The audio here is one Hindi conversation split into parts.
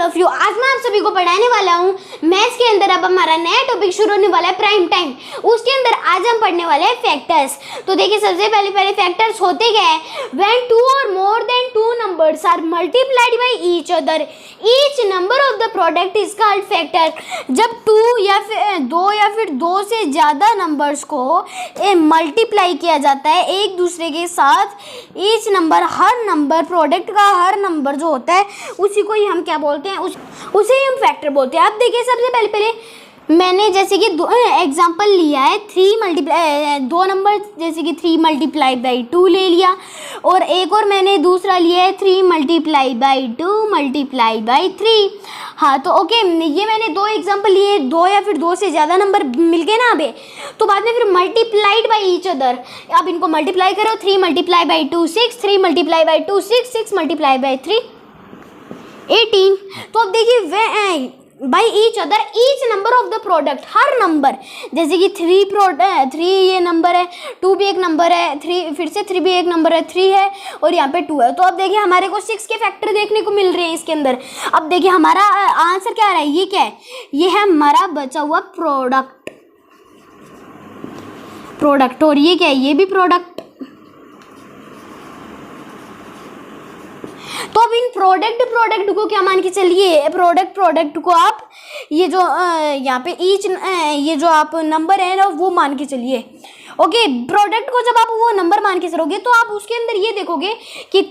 Of you. आज मैं आप सभी को पढ़ाने वाला हूँ मैथ्स के अंदर। अब हमारा नया टॉपिक शुरू होने वाला है प्राइम टाइम। उसके अंदर आज हम पढ़ने वाले हैं फैक्टर्स। तो देखिए सबसे पहले फैक्टर्स होते क्या है? व्हेन टू और more than two numbers are multiplied by each other, each number of the product is called factor. जब टू या फिर दो से ज़्यादा नंबर्स को मल्टीप्लाई किया जाता है एक दूसरे के साथ, ईच नंबर, हर नंबर, प्रोडक्ट का हर नंबर जो होता है उसी को ही हम क्या बोलते हैं? उसे ही हम फैक्टर बोलते हैं। अब देखिए सबसे पहले मैंने जैसे कि एग्जांपल लिया है दो नंबर, जैसे कि 3 मल्टीप्लाई बाई 2 ले लिया, और एक और मैंने दूसरा लिया है 3 मल्टीप्लाई बाई 2 मल्टीप्लाई बाई 3। हाँ तो ओके, ये मैंने दो एग्जांपल लिए, दो या फिर दो से ज़्यादा नंबर मिल गए ना अबे, तो बाद में फिर मल्टीप्लाइड बाई ईच अदर। अब इनको मल्टीप्लाई करो, 3 multiply by 2 6, 3 multiply by 2 6, 6 multiply by 3 18। तो अब देखिए by each other, each number of the product, her number, जैसे कि 3 ये नंबर है, 2 भी एक नंबर है, 3 फिर से 3 भी एक नंबर है, 3 है और यहाँ पे 2 है। तो अब देखिए हमारे को 6 के फैक्टर देखने को मिल रहे हैं इसके अंदर। अब देखिए हमारा आंसर क्या आ रहा है? ये क्या है? ये है हमारा बचा हुआ प्रोडक्ट। और ये क्या है? ये भी प्रोडक्ट। तो अब इन प्रोडक्ट को क्या मान के चलिए? प्रोडक्ट को आप ये जो यहाँ पे ये जो आप नंबर है ना वो मान के चलिए। ओके, प्रोडक्ट को जब आप वो नंबर मान के चलोगे तो आप उसके अंदर ये देखोगे कि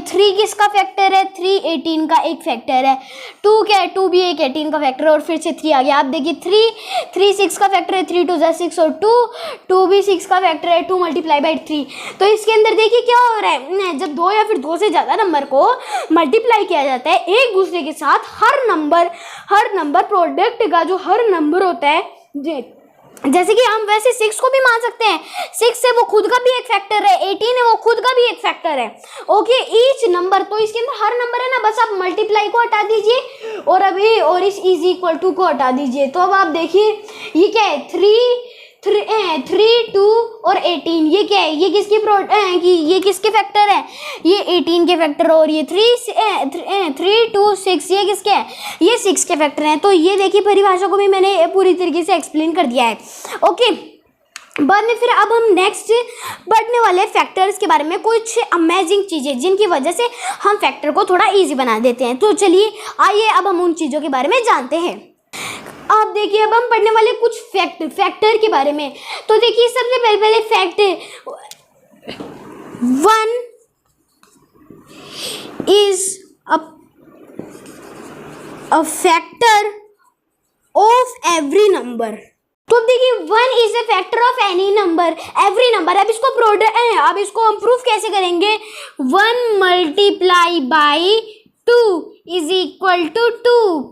3 किसका फैक्टर है? 3 18 का एक फैक्टर है। 2 क्या है? 2 भी एक 18 का फैक्टर है, और फिर से 3 आ गया। आप देखिए 3 6 का फैक्टर है, 3 2 6, और 2 भी 6 का फैक्टर है, 2 मल्टीप्लाई बाई 3। तो इसके अंदर देखिए क्या हो रहा है? जब दो या फिर दो से ज़्यादा नंबर को मल्टीप्लाई किया जाता है एक दूसरे के साथ, हर नंबर प्रोडक्ट का जो हर नंबर होता है, जैसे कि हम वैसे 6 को भी मान सकते हैं, 6 से वो खुद का भी एक फैक्टर है, 18 है वो खुद का भी एक फैक्टर है। ओके, ईच नंबर, तो इसके अंदर हर नंबर है ना, बस आप मल्टीप्लाई को हटा दीजिए और इस इज इक्वल टू को हटा दीजिए। तो अब आप देखिए ये क्या है? 3 2 और 18, ये क्या है? ये किसके फैक्टर है? ये 18 के फैक्टर, और ये 3 2 6 ये किसके है? ये 6 के फैक्टर हैं। तो ये देखिए परिभाषा को भी मैंने पूरी तरीके से एक्सप्लेन कर दिया है। ओके, बाद में फिर अब हम नेक्स्ट पढ़ने वाले फैक्टर्स के बारे में, कुछ अमेजिंग चीज़ें जिनकी वजह से हम फैक्टर को थोड़ा ईजी बना देते हैं। तो चलिए आइए अब हम उन चीज़ों के बारे में जानते हैं। आप देखिए अब हम पढ़ने वाले कुछ फैक्टर के बारे में। तो देखिए सबसे पहले fact, 1 is a factor of every number. तो देखिए 1 is a factor of any number, every number. अब इसको हम प्रूफ कैसे करेंगे? 1 multiply by 2 is equal to 2,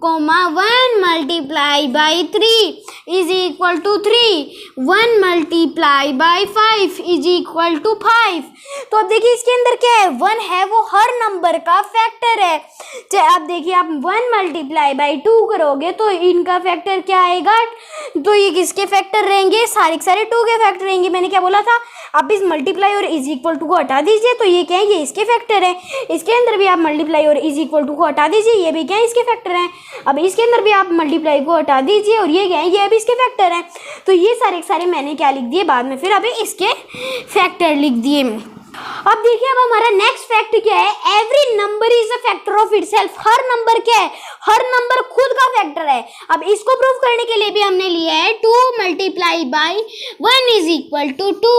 1 multiply by 3 is equal to 3, 1 multiply by 5 is equal to 5। तो अब देखिए इसके अंदर क्या है? 1 है वो हर नंबर का फैक्टर है। आप देखिए आप 1 मल्टीप्लाई बाई 2 करोगे तो इनका फैक्टर क्या आएगा? तो ये किसके फैक्टर रहेंगे? सारे 2 के फैक्टर रहेंगे। मैंने क्या बोला था? आप इस मल्टीप्लाई और इज इक्वल टू को हटा दीजिए, तो ये क्या है? ये इसके फैक्टर है। इसके अंदर भी आप मल्टीप्लाई और इज इक्वल टू को हटा दीजिए, ये भी क्या है? इसके फैक्टर हैं। अब इसके अंदर भी आप मल्टीप्लाई को हटा दीजिए और ये क्या है? ये भी इसके फैक्टर हैं। तो ये सारे मैंने क्या लिख दिए बाद में, फिर अभी इसके फैक्टर लिख दिए। अब देखिए अब हमारा नेक्स्ट फैक्ट क्या है? Every number is a factor of itself. Her number क्या है? हर नंबर खुद का फैक्टर है। अब इसको प्रूव करने के लिए भी हमने लिया है 2 multiply by 1 is equal to 2,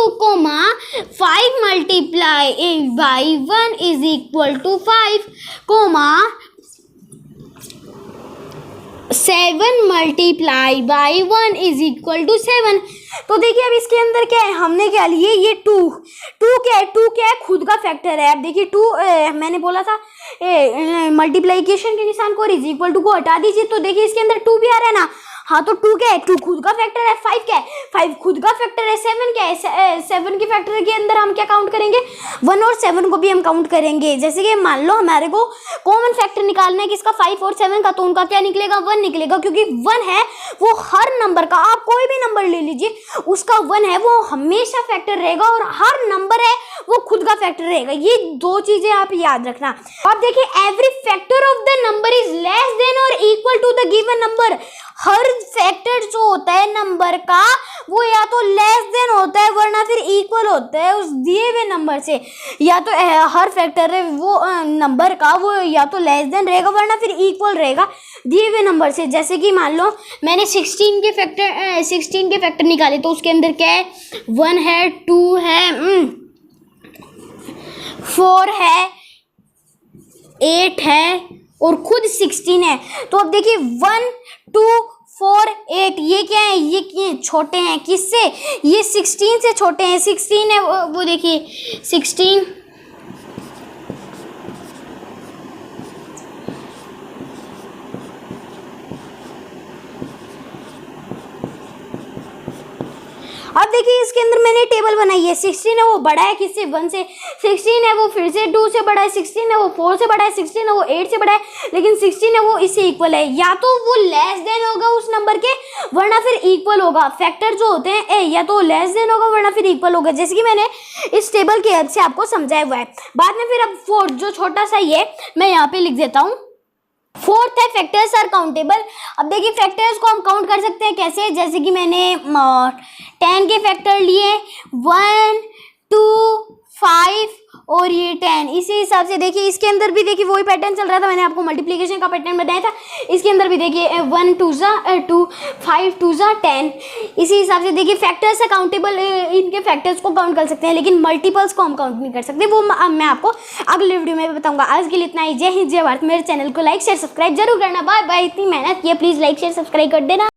5 multiply by 1 is equal to 5, 7 multiply by 1 is equal to 7। तो देखिए अब इसके अंदर क्या है? हमने क्या लिए? ये 2 क्या है? 2 क्या है? खुद का फैक्टर है। अब देखिए 2 मैंने बोला था मल्टीप्लिकेशन के निशान को इज इक्वल टू को हटा दीजिए, तो देखिए इसके अंदर 2 भी आ रहा है ना। हाँ तो 2 क्या है? 2 खुद का फैक्टर है। 5 क्या है? 5 खुद का फैक्टर है। 7 क्या है? 7 के फैक्टर के अंदर हम क्या काउंट करेंगे? 1 और 7 को भी हम काउंट करेंगे। जैसे कि मान लो हमारे को कॉमन फैक्टर निकालना है किसका? 5 और 7 का, तो उनका क्या निकलेगा? 1 निकलेगा, क्योंकि 1 है वो हर नंबर का, आप कोई भी नंबर ले लीजिए उसका 1 है वो हमेशा फैक्टर रहेगा, और हर नंबर है वो खुद का फैक्टर रहेगा। ये दो चीजें आप याद रखना। अब देखिए every factor of the number is less than और equal to the given number. हर फैक्टर जो होता है नंबर का वो या तो लेस देन होता है वरना फिर इक्वल होता है उस दिए हुए नंबर से। या तो हर फैक्टर है वो नंबर का वो या तो लेस देन रहेगा वरना फिर इक्वल रहेगा दिए हुए नंबर से। जैसे कि मान लो मैंने 16 के फैक्टर निकाले तो उसके अंदर क्या है, 1 है, 2 है, 4 है, 8 है और खुद 16 है। तो अब देखिए 1, 2, 4, 8 ये क्या है, ये छोटे हैं किससे, ये 16 से छोटे हैं। 16 है वो देखिए 16, अब देखिए इसके अंदर मैंने टेबल बनाई है। 16 है वो बड़ा है किससे, 1 से, 16 है वो फिर से 2 से बड़ा है, 16 है वो 4 से बड़ा है, 16 है वो 8 से बड़ा है, लेकिन 16 है वो इससे इक्वल है। या तो वो लेस देन होगा उस नंबर के वरना फिर इक्वल होगा। फैक्टर जो होते हैं या तो लेस देन होगा वरना फिर इक्वल होगा, जैसे कि मैंने इस टेबल की हेल्प से आपको समझाया हुआ है। बाद में फिर अब 4 जो छोटा सा ये मैं यहाँ पे लिख देता हूँ। फोर्थ है फैक्टर्स आर काउंटेबल। अब देखिए फैक्टर्स को हम काउंट कर सकते हैं कैसे, जैसे कि मैंने 10 के फैक्टर लिए 1, 2, 5 और ये 10। इसी हिसाब से देखिए इसके अंदर भी देखिए वही पैटर्न चल रहा था, मैंने आपको मल्टीप्लिकेशन का पैटर्न बताया था। इसके अंदर भी देखिए 1 2 2, 5 2 10। इसी हिसाब से देखिए फैक्टर्स अकाउंटेबल, इनके फैक्टर्स को काउंट कर सकते हैं लेकिन मल्टीपल्स को हम काउंट नहीं कर सकते, वो मैं आपको अगले वीडियो में बताऊंगा। आज के लिए इतना ही। जय हिंद, जय भारत। मेरे चैनल को लाइक शेयर सब्सक्राइब जरूर करना। Bye bye. इतनी मेहनत की है, प्लीज़ लाइक शेयर सब्सक्राइब कर देना।